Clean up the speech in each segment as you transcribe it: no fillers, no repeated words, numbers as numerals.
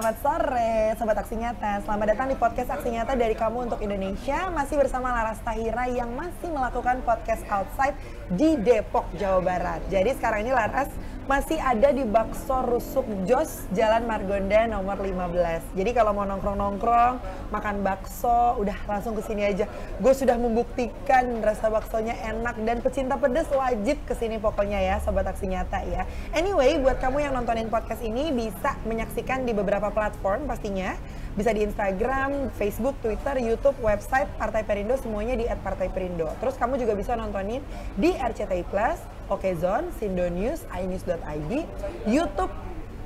selamat sore Sobat Aksi Nyata. Selamat datang di podcast Aksi Nyata dari Kamu untuk Indonesia. Masih bersama Laras Tahira yang masih melakukan podcast outside di Depok, Jawa Barat. Jadi sekarang ini Laras masih ada di Bakso Rusuk Jos, Jalan Margonda nomor 15. Jadi kalau mau nongkrong-nongkrong, makan bakso, udah langsung kesini aja. Gue sudah membuktikan rasa baksonya enak dan pecinta pedas wajib kesini pokoknya ya Sobat Aksi Nyata ya. Anyway, buat kamu yang nontonin podcast ini bisa menyaksikan di beberapa platform pastinya. Bisa di Instagram, Facebook, Twitter, YouTube, website Partai Perindo, semuanya di @partaiperindo. Terus kamu juga bisa nontonin di RCTI Plus, Okezone, Sindo News, inews.id, YouTube,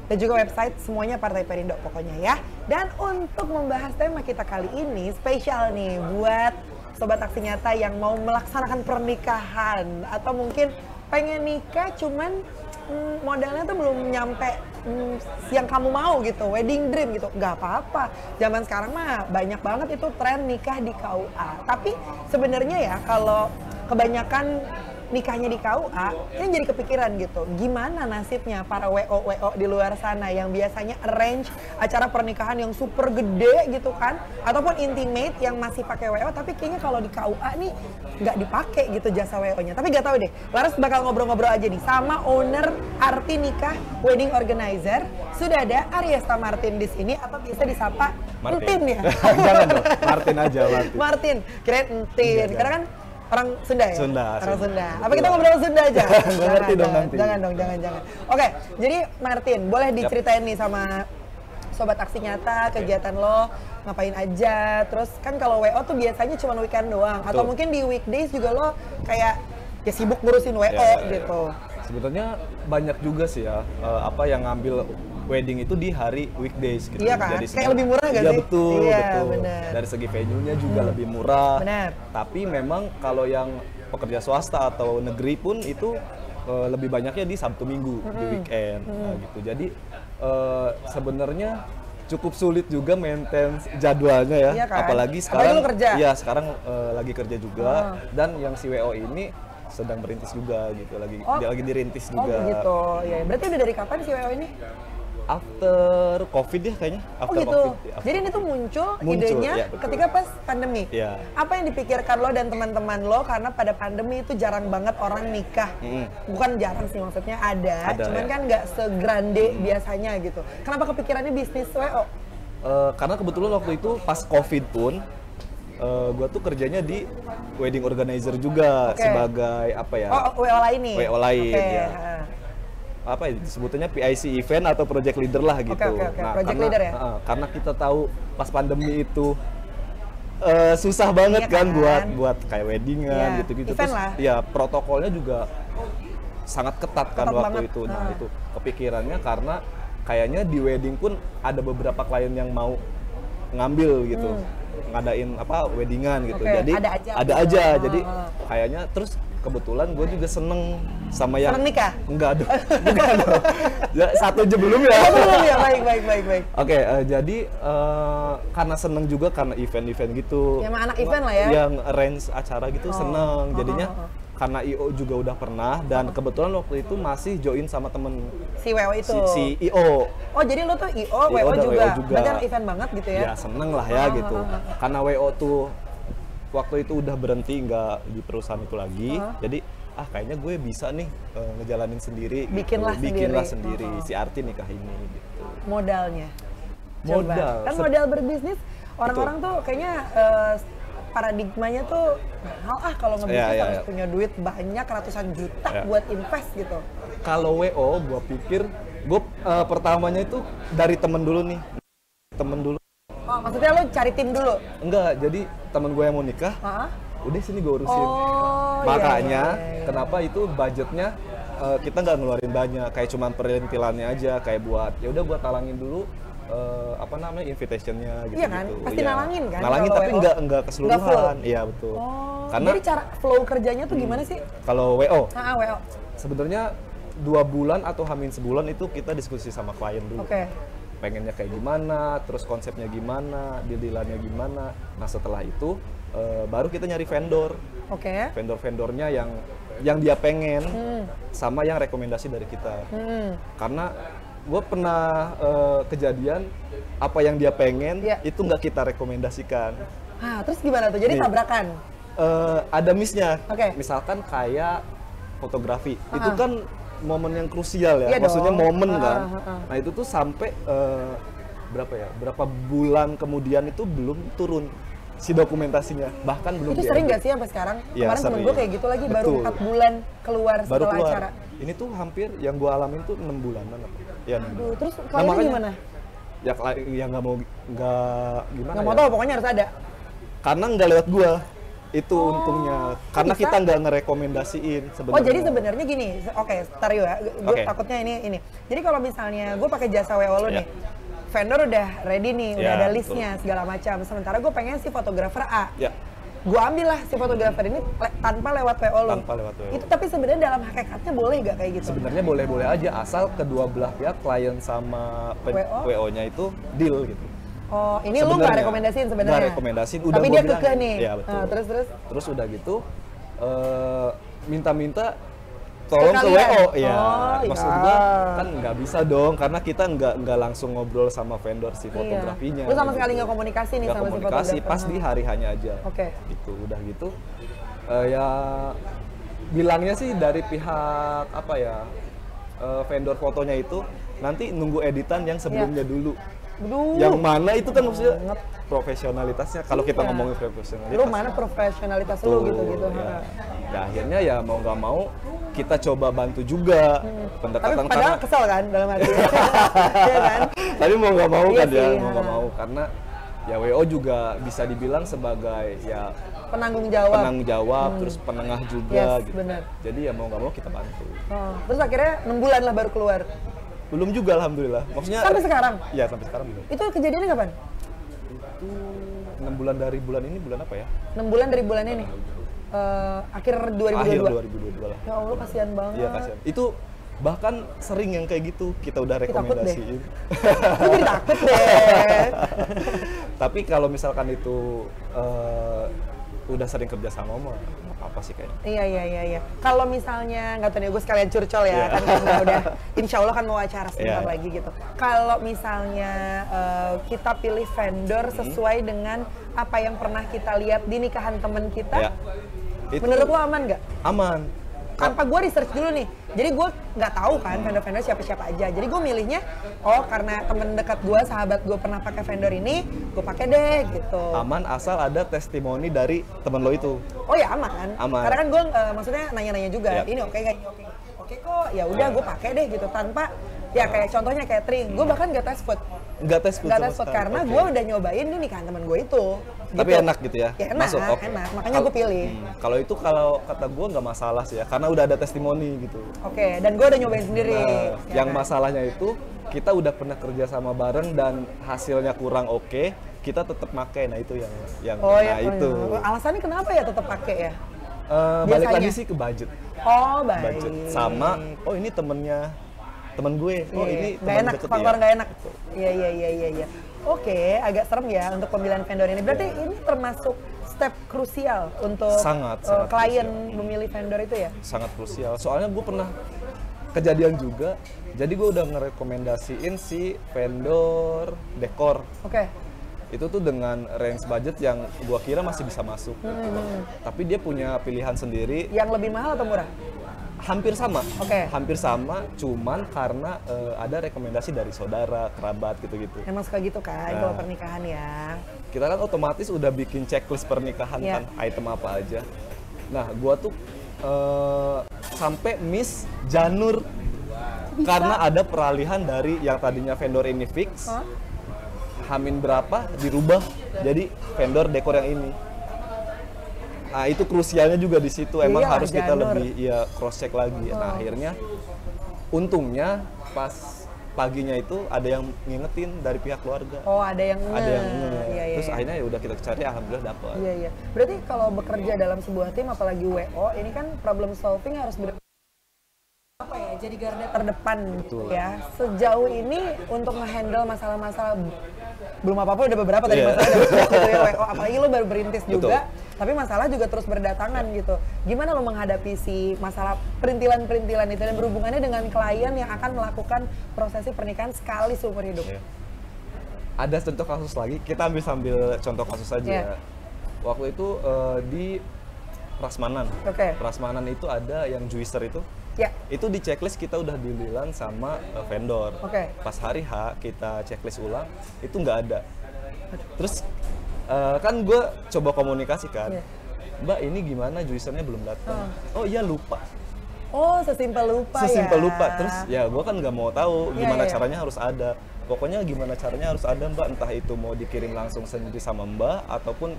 dan juga website semuanya Partai Perindo pokoknya ya. Dan untuk membahas tema kita kali ini spesial nih buat Sobat Aksi Nyata yang mau melaksanakan pernikahan atau mungkin pengen nikah cuman modalnya tuh belum nyampe yang kamu mau gitu, wedding dream gitu, nggak apa-apa. Zaman sekarang mah banyak banget itu tren nikah di KUA. Tapi sebenarnya ya kalau kebanyakan nikahnya di KUA, kan jadi kepikiran gitu, gimana nasibnya para WO di luar sana yang biasanya arrange acara pernikahan yang super gede gitu kan, ataupun intimate yang masih pakai WO, tapi kayaknya kalau di KUA nih nggak dipakai gitu jasa WO-nya. Tapi nggak tahu deh, Laras bakal ngobrol-ngobrol aja nih sama owner Arti Nikah Wedding Organizer. Sudah ada Aryesta Martin di sini, atau biasa disapa Entin ya? Jangan dong, Martin aja. Martin, kirain Entin, karena kan orang Sunda ya? Orang Sunda. Apa kita ngobrol Sunda aja? Jangan dong. Oke, jadi Martin, boleh diceritain nih sama Sobat Aksi Nyata, kegiatan lo ngapain aja. Terus kan kalau WO tuh biasanya cuma weekend doang. Atau mungkin di weekdays juga lo kayak ya sibuk ngurusin WO gitu. Sebetulnya banyak juga sih ya, apa yang ngambil wedding itu di hari weekdays gitu. Iya kan? Jadi kayak lebih murah gak sih? Iya betul. Bener. Dari segi venue-nya juga lebih murah. Bener. Tapi memang kalau yang pekerja swasta atau negeri pun itu lebih banyaknya di Sabtu Minggu, di weekend. Nah, gitu. Jadi sebenarnya cukup sulit juga maintain jadwalnya ya. Iya kan? Apalagi sekarang. Apalagi lu kerja? Iya, sekarang lagi kerja juga. Dan yang si WO ini sedang berintis juga gitu, lagi dirintis juga. Oh gitu, ya. Berarti udah dari kapan si WO ini? After COVID ya kayaknya. After gitu. COVID. Jadi ini tuh muncul idenya ya, ketika pas pandemi. Ya. Apa yang dipikirkan lo dan teman-teman lo karena pada pandemi itu jarang banget orang nikah. Bukan jarang sih, maksudnya ada cuman ya. Kan nggak segrande biasanya gitu. Kenapa kepikirannya bisnis WO? Karena kebetulan waktu itu pas COVID pun gue tuh kerjanya di wedding organizer juga sebagai apa ya? WO lain nih. WO lain ya. Apa ya, sebutannya PIC event atau project leader lah gitu. Nah, project leader ya? Karena kita tahu pas pandemi itu susah banget kan buat kayak weddingan gitu-gitu. Event terus lah. Ya protokolnya juga sangat ketat kan waktu banget. itu. Nah itu kepikirannya karena kayaknya di wedding pun ada beberapa klien yang mau ngambil gitu, ngadain apa weddingan gitu. Jadi ada aja. Jadi kayaknya terus kebetulan gue juga seneng sama yang seneng nikah? Enggak dong, bukan dong. Ya, satu aja belum ya. Belum ya, baik. Oke, jadi karena seneng juga karena event-event gitu. Ya emang anak event lah ya. Yang arrange acara gitu seneng. Jadinya karena IO juga udah pernah dan kebetulan waktu itu masih join sama temen si WO itu. Si IO. Oh jadi lo tuh IO WO juga. Berarti anak event banget gitu ya? Ya seneng lah ya gitu. Karena WO tuh waktu itu udah berhenti nggak di perusahaan itu lagi, jadi kayaknya gue bisa nih ngejalanin sendiri. Bikinlah sendiri si Arti Nikah ini. Gitu. Modalnya. Modal. Kan modal berbisnis orang-orang tuh kayaknya paradigmanya tuh mahal kalau ngebisnis harus punya duit banyak ratusan juta buat invest gitu. Kalau WO, gue pikir gue pertamanya itu dari temen dulu nih, Oh, maksudnya lo cari tim dulu? Enggak, jadi temen gue yang mau nikah, udah sini gue urusin. Makanya kenapa itu budgetnya kita nggak ngeluarin banyak, kayak cuman perintilannya aja, kayak buat ya udah buat talangin dulu apa namanya invitationnya gitu. Iya kan, pasti nalangin kan? Nalangin tapi nggak keseluruhan. Iya betul. Karena jadi cara flow kerjanya tuh gimana sih? Kalau WO, WO. sebenarnya 2 bulan atau hamin sebulan itu kita diskusi sama klien dulu. Pengennya kayak gimana, terus konsepnya gimana, deal-dealannya gimana. Nah setelah itu baru kita nyari vendor. Vendor-vendornya yang dia pengen sama yang rekomendasi dari kita. Karena gue pernah kejadian apa yang dia pengen itu nggak kita rekomendasikan. Terus gimana tuh? Jadi tabrakan? Ada miss-nya. Misalkan kayak fotografi, itu kan momen yang krusial ya, maksudnya momen kan. Nah itu tuh sampai berapa bulan kemudian itu belum turun si dokumentasinya, bahkan belum. Itu sering nggak sih sampai sekarang? Ya, kemarin temen gue kayak gitu lagi, baru 4 bulan keluar setelah acara. Ini tuh hampir yang gue alamin tuh 6 bulanan. Ya, aduh, terus kliennya gimana? Ya nggak mau, gimana? Nggak mau tahu, pokoknya harus ada. Karena nggak lewat gua, itu untungnya. Karena bisa? Kita nggak ngerekomendasiin sebenarnya. Jadi sebenarnya gini, tar ya, gue takutnya ini. Jadi kalau misalnya gue pakai jasa WO lo nih, vendor udah ready nih, udah ada listnya segala macam. Sementara gue pengen si fotografer A. Gue ambil lah si fotografer ini tanpa lewat WO lo. Tanpa lewat WO. Itu tapi sebenarnya dalam hakikatnya boleh nggak kayak gitu? Sebenarnya boleh-boleh aja, asal kedua belah pihak, klien sama WO-nya itu deal gitu. Oh, ini lu nggak rekomendasiin sebenarnya? Nggak rekomendasiin, udah tapi dia kekeh nih. Ya, betul. Terus udah gitu, minta-minta tolong ke WO, maksud gua kan nggak bisa dong, karena kita nggak langsung ngobrol sama vendor si fotografinya. Lu sama sekali nggak komunikasi nih sama si fotografer? Pas di hari hanya aja. Gitu, udah gitu, ya bilangnya sih dari pihak vendor fotonya itu nanti nunggu editan yang sebelumnya dulu. Yang mana itu kan maksudnya profesionalitasnya, kalau kita ngomongin profesionalitas. Lu mana profesionalitas lu gitu. Ya. Nah, akhirnya ya mau nggak mau kita coba bantu juga pendekatan. Tapi padahal kesel kan dalam hati. Iya kan? Tapi mau nggak mau kan ya, mau nggak mau karena ya WO juga bisa dibilang sebagai ya penanggung jawab, terus penengah juga gitu. Bener. Jadi ya mau nggak mau kita bantu. Terus akhirnya 6 bulan lah baru keluar. Belum juga alhamdulillah. Maksudnya sampai sekarang? Iya, sampai sekarang belum. Itu kejadiannya kapan? Itu 6 bulan dari bulan ini, bulan apa ya? 6 bulan dari bulan ini? Akhir 2022? Akhir 2022 lah. Ya Allah, kasihan banget. Iya, kasihan. Itu bahkan sering yang kayak gitu kita udah rekomendasiin. Gue jadi takut deh. Tapi kalau misalkan itu udah sering kerja sama mah apa sih kayaknya. Iya. Kalau misalnya nggak tahu nih, gue sekalian curcol ya, kan udah insya Allah kan mau acara sebentar lagi gitu. Kalau misalnya kita pilih vendor sesuai dengan apa yang pernah kita lihat di nikahan temen kita, menurut lo aman nggak? Aman. Tanpa gue research dulu nih, jadi gue nggak tahu kan vendor-vendor siapa-siapa aja. Jadi gue milihnya, karena temen dekat gue, sahabat gue pernah pakai vendor ini, gue pakai deh gitu. Aman asal ada testimoni dari temen lo itu. Oh ya aman. Karena kan gue maksudnya nanya-nanya juga, ini oke nggak? Oke kok, ya udah gue pakai deh gitu tanpa kayak contohnya catering, gue bahkan nggak tes food. Nggak tes food karena gue udah nyobain nih nikahan temen gue itu. Tapi gitu. Enak gitu ya? Enak, masuk. Enak. Makanya gue pilih. Kalau kata gue nggak masalah sih ya, karena udah ada testimoni gitu. Oke, dan gue udah nyobain sendiri. Yang masalahnya itu kita udah pernah kerja sama bareng dan hasilnya kurang oke, kita tetap pakai. Nah itu yang itu. Alasannya kenapa ya tetap pakai ya? Balik lagi sih ke budget. Oh baik. Budget sama. Oh ini temen gue. Oh ini nggak enak, faktor nggak enak. Iya. Oke, agak serem ya untuk pemilihan vendor ini. Berarti ini termasuk step krusial untuk klien memilih vendor itu ya? Sangat krusial. Soalnya gue pernah kejadian juga. Jadi gue udah ngerekomendasiin si vendor dekor. Itu tuh dengan range budget yang gue kira masih bisa masuk. Tapi dia punya pilihan sendiri. Yang lebih mahal atau murah? Hampir sama, hampir sama, cuman karena ada rekomendasi dari saudara, kerabat gitu-gitu. Emang suka gitu kan kalau pernikahan ya. Kita kan otomatis udah bikin checklist pernikahan kan, item apa aja. Nah, gua tuh sampai miss janur karena ada peralihan dari yang tadinya vendor ini fix, Hamin berapa dirubah jadi vendor dekor yang ini. Nah, itu krusialnya juga di situ. Emang harus kita lebih cross check lagi. Nah, akhirnya untungnya pas paginya itu ada yang ngingetin dari pihak keluarga. Oh, ada yang Terus akhirnya ya udah kita cari, alhamdulillah dapat. Iya. Berarti kalau bekerja dalam sebuah tim, apalagi WO, ini kan problem solving harus jadi garda terdepan. Betul. Ya. Sejauh ini untuk ngehandle masalah-masalah belum apa-apa udah beberapa tadi masalah gitu ya WO, apalagi lo baru berintis juga. Tapi masalah juga terus berdatangan gitu. Gimana lo menghadapi si masalah perintilan-perintilan itu dan berhubungannya dengan klien yang akan melakukan prosesi pernikahan sekali seumur hidup? Ada contoh kasus lagi, kita ambil sambil contoh kasus saja. Waktu itu di Prasmanan. Prasmanan itu ada yang juicer itu. Itu di checklist kita udah dibilang sama vendor. Pas hari H kita checklist ulang, itu nggak ada. Terus kan gue coba komunikasi kan, Mbak ini gimana juicernya belum datang? Oh iya lupa. Oh sesimpel lupa Sesimpel lupa. Terus ya gue kan nggak mau tahu gimana caranya harus ada. Pokoknya gimana caranya harus ada Mbak, entah itu mau dikirim langsung sendiri sama Mbak ataupun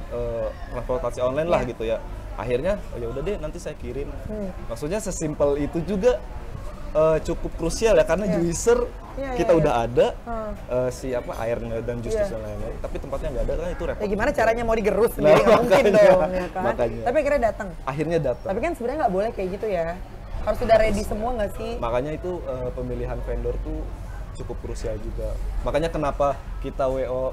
transportasi online lah gitu ya. Akhirnya ya udah deh nanti saya kirim. Maksudnya sesimpel itu juga cukup krusial ya karena juicer kita udah ada siapa airnya dan jus dan lain-lain, tapi tempatnya nggak ada kan itu repot. Ya gimana caranya mau digerus sendiri nggak mungkin dong ya kan. Tapi akhirnya datang. Akhirnya datang. Tapi kan sebenarnya nggak boleh kayak gitu ya. Harus sudah ready semua nggak sih? Makanya itu pemilihan vendor tuh cukup krusial juga. Makanya kenapa kita WO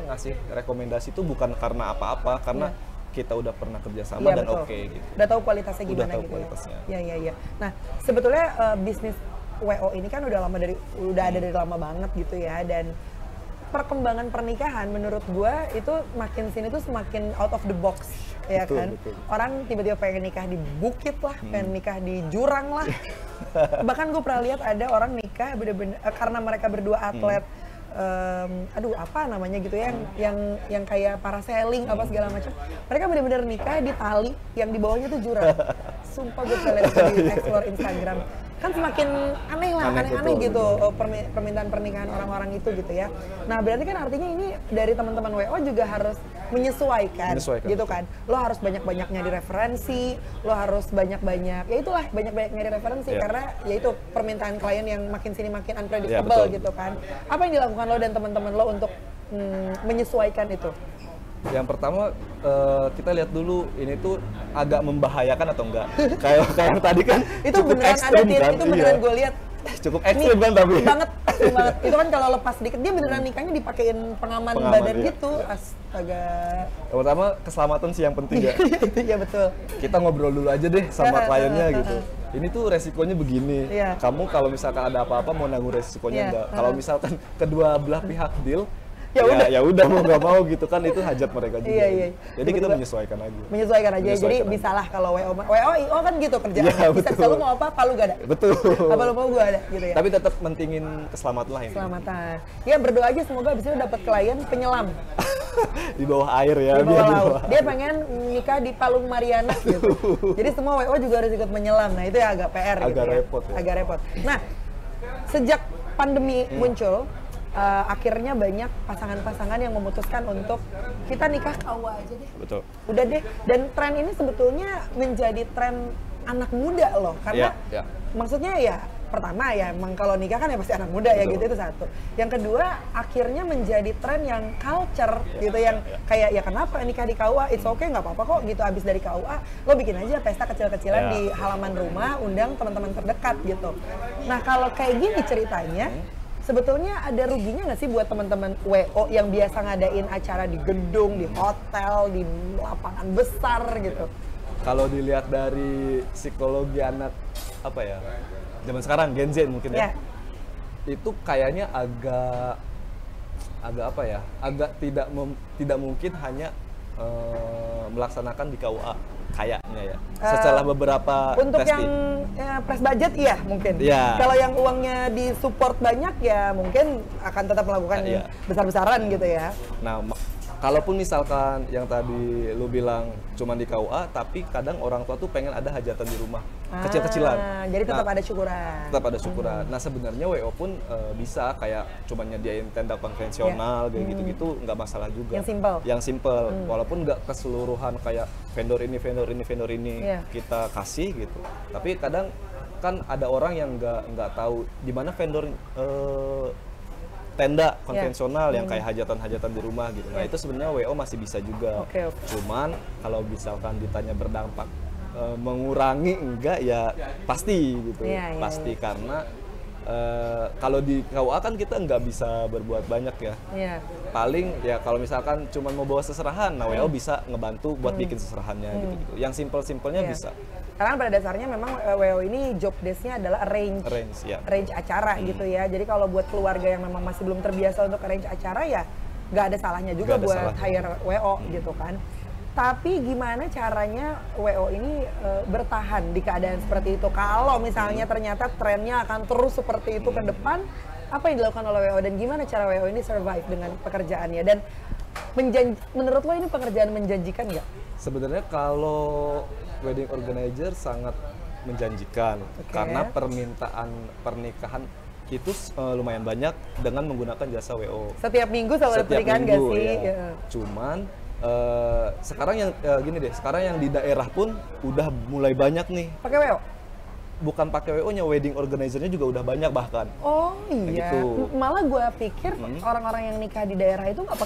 ngasih rekomendasi itu bukan karena apa-apa, karena kita udah pernah kerjasama dan oke gitu. Udah tahu kualitasnya gimana udah tahu gitu kualitasnya. Ya. Nah sebetulnya bisnis WO ini kan udah ada dari lama banget gitu ya, dan perkembangan pernikahan menurut gua itu makin sini tuh semakin out of the box ya kan. Orang tiba-tiba pengen nikah di bukit lah, pengen nikah di jurang lah. Bahkan gue pernah lihat ada orang nikah bener-bener karena mereka berdua atlet. Apa namanya gitu yang kayak parasailing apa segala macam. Mereka benar-benar nikah di tali yang di bawahnya tuh jurang. Sumpah gue bisa lihat di explore Instagram. Kan semakin aneh gitu permintaan pernikahan orang-orang itu gitu ya. Nah berarti kan artinya ini dari teman-teman WO juga harus menyesuaikan gitu kan. Lo harus banyak-banyak nyari referensi, lo harus banyak-banyak nyari referensi karena ya itu permintaan klien yang makin sini makin unpredictable gitu kan. Apa yang dilakukan lo dan teman-teman lo untuk menyesuaikan itu? Yang pertama kita lihat dulu ini tuh agak membahayakan atau enggak. Kayak tadi kan itu cukup beneran ekstrim ada kan. Itu beneran gue lihat cukup ekstrim kan tapi banget. Itu kan kalau lepas dikit dia beneran nikahnya dipakein pengaman badan gitu. Astaga. Yang pertama keselamatan sih yang penting ya. Iya betul. Kita ngobrol dulu aja deh sama kliennya gitu. Ini tuh resikonya begini. Kamu kalau misalkan ada apa-apa mau nanggung resikonya enggak. Kalau misalkan kedua belah pihak deal ya udah mau nggak mau gitu kan, itu hajat mereka juga. Jadi kita menyesuaikan aja. Jadi bisalah kalau WO kan gitu kerjaan. Bisa lu mau apa lu gak ada. Betul. Apa lu mau gua ada gitu ya. Tapi tetap mentingin keselamatan lah ini. Keselamatan. Ya berdoa aja semoga abis itu dapat klien penyelam. Di bawah air ya. Di bawah laut. Dia pengen nikah di Palung Mariana gitu. Jadi semua WO juga harus ikut menyelam. Nah itu ya agak PR gitu ya. Agak repot. Nah sejak pandemi muncul, akhirnya banyak pasangan-pasangan yang memutuskan untuk kita nikah KUA aja deh. Betul. Udah deh. Dan tren ini sebetulnya menjadi tren anak muda loh, karena maksudnya ya pertama ya emang kalau nikah kan ya pasti anak muda ya gitu, itu satu. Yang kedua akhirnya menjadi tren yang culture gitu, yang kayak ya kenapa nikah di KUA, it's okay nggak apa-apa kok gitu, abis dari KUA lo bikin aja pesta kecil-kecilan di halaman rumah, undang teman-teman terdekat gitu. Nah kalau kayak gini ceritanya, sebetulnya ada ruginya nggak sih buat teman-teman WO yang biasa ngadain acara di gedung, di hotel, di lapangan besar gitu? Kalau dilihat dari psikologi anak zaman sekarang Gen Z mungkin ya, itu kayaknya agak tidak mungkin hanya melaksanakan di KUA kayaknya ya. Setelah beberapa untuk testing. Yang press budget iya mungkin. Kalau yang uangnya disupport banyak ya mungkin akan tetap melakukan besar-besaran gitu ya. Nah, kalaupun misalkan yang tadi lu bilang cuma di KUA, tapi kadang orang tua tuh pengen ada hajatan di rumah, kecil-kecilan. Jadi tetap ada syukuran. Tetap ada syukuran. Nah sebenarnya WO pun bisa kayak cuma nyediain tenda konvensional kayak gitu-gitu, nggak masalah juga. Yang simple. Walaupun nggak keseluruhan kayak vendor ini kita kasih gitu. Tapi kadang kan ada orang yang nggak tahu di mana vendor tenda konvensional yang kayak hajatan-hajatan di rumah gitu. Nah itu sebenarnya WO masih bisa juga. Cuman kalau misalkan ditanya berdampak mengurangi enggak ya pasti gitu. Pasti karena kalau di KUA kan kita nggak bisa berbuat banyak ya. Iya. Paling ya kalau misalkan cuma mau bawa seserahan, nah WO bisa ngebantu buat bikin seserahannya gitu-gitu. Yang simpel-simpelnya bisa. Karena pada dasarnya memang WO ini job desk-nya adalah arrange acara gitu ya. Jadi kalau buat keluarga yang memang masih belum terbiasa untuk arrange acara ya nggak ada salahnya juga buat hire WO gitu kan. Tapi gimana caranya WO ini bertahan di keadaan seperti itu? Kalau misalnya ternyata trennya akan terus seperti itu ke depan, apa yang dilakukan oleh WO dan gimana cara WO ini survive dengan pekerjaannya? Dan menurut lo ini pekerjaan menjanjikan nggak? Sebenarnya kalau wedding organizer sangat menjanjikan karena permintaan pernikahan itu lumayan banyak dengan menggunakan jasa WO. Setiap minggu selalu ada pernikahan nggak sih? Ya. Cuman sekarang yang gini deh, sekarang yang di daerah pun udah mulai banyak nih. Pakai WO? Bukan pakai WO-nya, wedding organizer-nya juga udah banyak bahkan. Oh iya. Gitu. Malah gue pikir orang-orang yang nikah di daerah itu nggak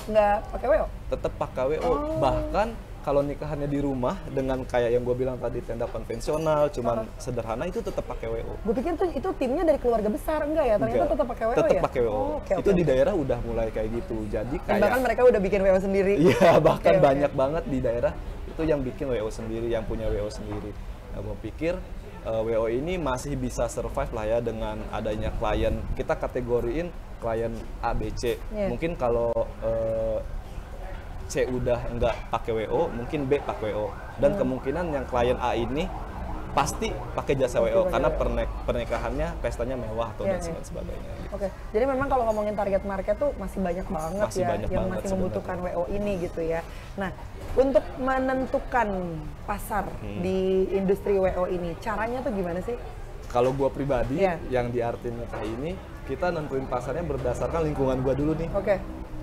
pakai WO. Tetap pakai WO. Bahkan kalau nikahannya di rumah dengan kayak yang gue bilang tadi tenda konvensional, cuman sederhana, itu tetap pakai WO. Gue pikir tuh itu timnya dari keluarga besar, enggak ya? Ternyata tetap pakai WO ya? Tetap pakai WO. Itu di daerah udah mulai kayak gitu. Jadi kayak bahkan mereka udah bikin WO sendiri. Iya, bahkan banyak banget di daerah itu yang bikin WO sendiri, yang punya WO sendiri. Nah, gue pikir WO ini masih bisa survive lah ya dengan adanya klien. Kita kategoriin klien A, B, C. Mungkin kalau C udah nggak pakai WO, mungkin B pakai WO. Dan kemungkinan yang klien A ini pasti pakai jasa WO karena pernikahannya pestanya mewah atau dan sebagainya. Gitu. Oke, jadi memang kalau ngomongin target market tuh masih banyak banget yang masih membutuhkan WO ini gitu ya. Nah, untuk menentukan pasar di industri WO ini, caranya tuh gimana sih? Kalau gua pribadi yang di Artin Nikah ini, kita nentuin pasarnya berdasarkan lingkungan gua dulu nih.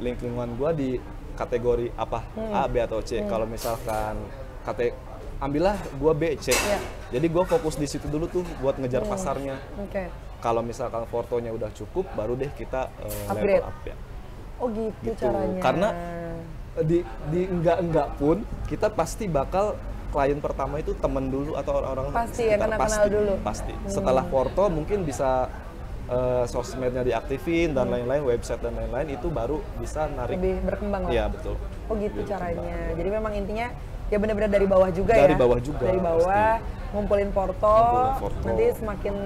Lingkungan gua di kategori apa, A, B atau C. Kalau misalkan ambillah gua B, C. Jadi gua fokus di situ dulu tuh buat ngejar pasarnya. Kalau misalkan fotonya udah cukup, baru deh kita level up ya. Oh gitu caranya. Karena di enggak pun kita pasti bakal klien pertama itu temen dulu atau orang-orang pasti ya, kenal dulu. Pasti. Setelah foto mungkin bisa sosmednya diaktifin dan lain-lain, website dan lain-lain, itu baru bisa narik. Lebih berkembang lah. Iya, betul. Oh gitu caranya. Jadi memang intinya ya benar-benar dari bawah juga dari bawah juga. Dari bawah, ngumpulin foto. Nanti semakin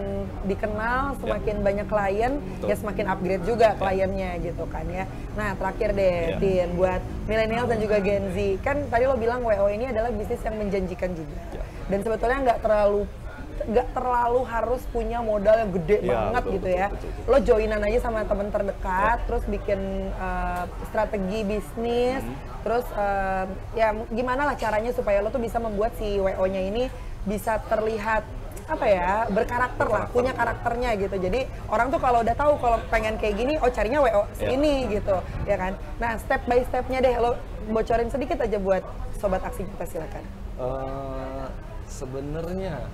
dikenal, semakin banyak klien, ya semakin upgrade juga kliennya gitu kan ya. Nah terakhir deh, Tin, buat milenial dan juga Gen Z. Kan tadi lo bilang WO ini adalah bisnis yang menjanjikan juga. Dan sebetulnya nggak terlalu harus punya modal yang gede banget gitu ya. Lo joinan aja sama temen terdekat, terus bikin strategi bisnis, terus ya gimana lah caranya supaya lo tuh bisa membuat si WO-nya ini bisa terlihat apa ya, berkarakter lah, punya karakternya gitu. Jadi orang tuh kalau udah tahu kalau pengen kayak gini, oh carinya WO ini gitu, ya kan. Nah step by stepnya deh, lo bocorin sedikit aja buat sobat aksi kita, silakan. Sebenarnya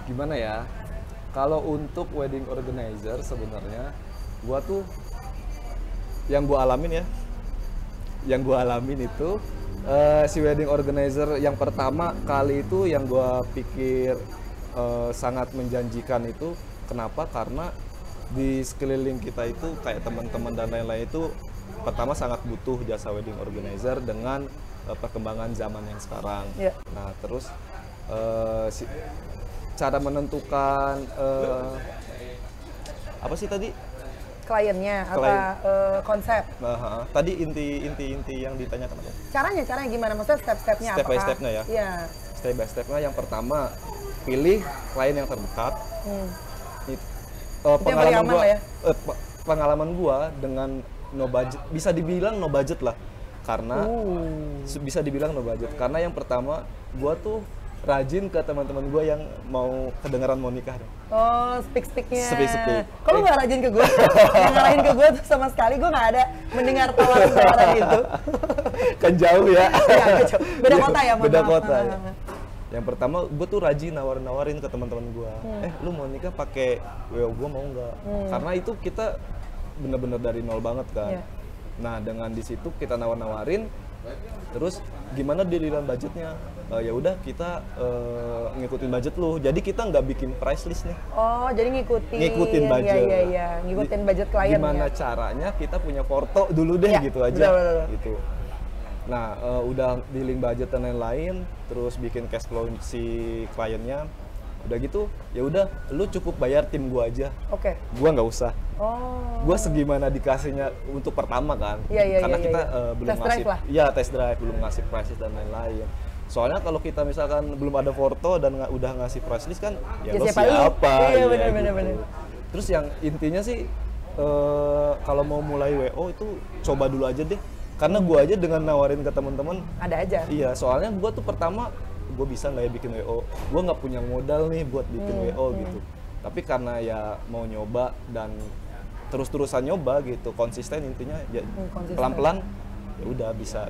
gimana ya, kalau untuk wedding organizer sebenarnya gua tuh yang gua alamin itu si wedding organizer yang pertama kali itu yang gua pikir sangat menjanjikan itu kenapa, karena di sekeliling kita itu kayak teman-teman dan lain-lain itu pertama sangat butuh jasa wedding organizer dengan perkembangan zaman yang sekarang. Nah terus cara menentukan apa sih tadi? Kliennya atau konsep? Tadi inti yang ditanyakan apa? Caranya gimana? Maksudnya step-stepnya apa? Step by stepnya ya? Iya. Step by stepnya yang pertama, pilih klien yang terdekat. Pengalaman gua dengan no budget, bisa dibilang no budget lah. Karena bisa dibilang no budget. Karena yang pertama, gua tuh rajin ke teman-teman gue yang mau kedengeran mau nikah. Oh, speak-speaknya. Speak. Kalau nggak rajin ke gue, yang ngarahin ke gue tuh sama sekali gue nggak ada mendengar tawaran-tawaran itu. Kan jauh ya. Jauh. Beda kota ya, beda kota. Ya. Yang pertama, gue tuh rajin nawarin ke teman-teman gue. Lu mau nikah pakai WO gue mau nggak? Karena itu kita bener-bener dari nol banget kan. Nah, dengan di situ kita nawarin, terus gimana dirilan budgetnya? ya udah kita ngikutin budget lu. Jadi kita nggak bikin price list nih. Oh, jadi ngikutin budget. Iya. Ngikutin budget klien. Gimana caranya kita punya porto dulu deh gitu aja. Betul. Gitu. Nah, udah dealing budget dan lain-lain, terus bikin cash flow si kliennya. Udah gitu, ya udah, lu cukup bayar tim gua aja. Oke. Gua nggak usah. Oh. Gua segimana dikasihnya untuk pertama kan. Iya. Karena kita belum test ngasih, drive lah. ya test drive, belum ngasih prices dan lain-lain. Soalnya kalau kita misalkan belum ada foto dan udah ngasih price list kan, ya lo siapa? Iya, ya, bener. Terus yang intinya sih, kalau mau mulai WO itu coba dulu aja deh. Karena gua aja dengan nawarin ke teman-teman ada aja. Iya, soalnya gua tuh pertama gue bisa nggak ya bikin WO, gue nggak punya modal nih buat bikin WO gitu. Tapi karena ya mau nyoba dan terus-terusan nyoba gitu, konsisten intinya ya pelan-pelan ya udah bisa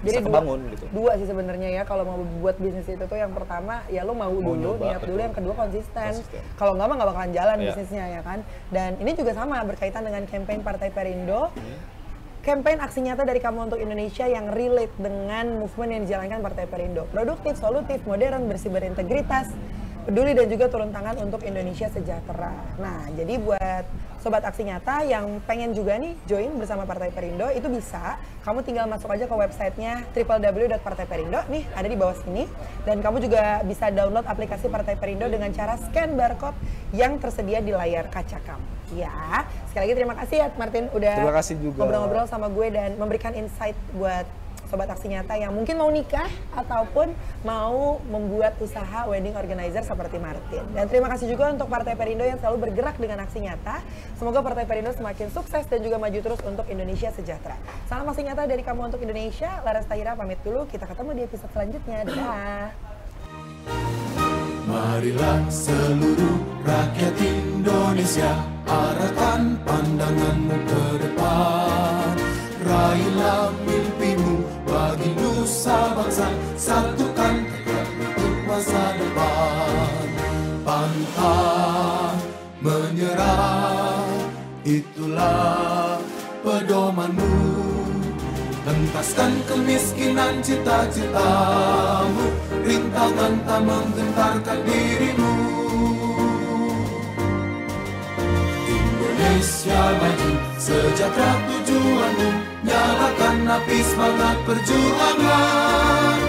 Jadi kebangun gitu. Dua sih sebenarnya ya kalau mau buat bisnis itu tuh, yang pertama ya lo mau dulu nyoba, niat dulu, yang kedua konsisten. Kalau nggak mah nggak bakalan jalan bisnisnya ya kan. Dan ini juga sama berkaitan dengan campaign Partai Perindo. Campaign aksi nyata dari kamu untuk Indonesia yang relate dengan movement yang dijalankan Partai Perindo. Produktif, solutif, modern, bersih, berintegritas, peduli dan juga turun tangan untuk Indonesia sejahtera. Nah, jadi buat sobat aksi nyata yang pengen juga nih join bersama Partai Perindo, itu bisa. Kamu tinggal masuk aja ke websitenya www.partaiperindo, nih ada di bawah sini. Dan kamu juga bisa download aplikasi Partai Perindo dengan cara scan barcode yang tersedia di layar kaca kamu. Ya, sekali lagi terima kasih ya Martin udah ngobrol-ngobrol sama gue dan memberikan insight buat sobat aksi nyata yang mungkin mau nikah ataupun mau membuat usaha wedding organizer seperti Martin. Dan terima kasih juga untuk Partai Perindo yang selalu bergerak dengan aksi nyata. Semoga Partai Perindo semakin sukses dan juga maju terus untuk Indonesia sejahtera. Salam aksi nyata dari kamu untuk Indonesia. Laras Tahira pamit dulu. Kita ketemu di episode selanjutnya. Dadah. Marilah seluruh rakyat Indonesia, arahkan pandanganmu ke depan. Raihlah mimpimu bagi nusa bangsa, satukan tekad untuk masa depan. Pantang menyerah, itulah pedomanmu. Hentaskan kemiskinan cita-citamu, rintangan tak menggentarkan dirimu. Indonesia maju, sejahtera tujuanmu, nyalakan api semangat perjuangan.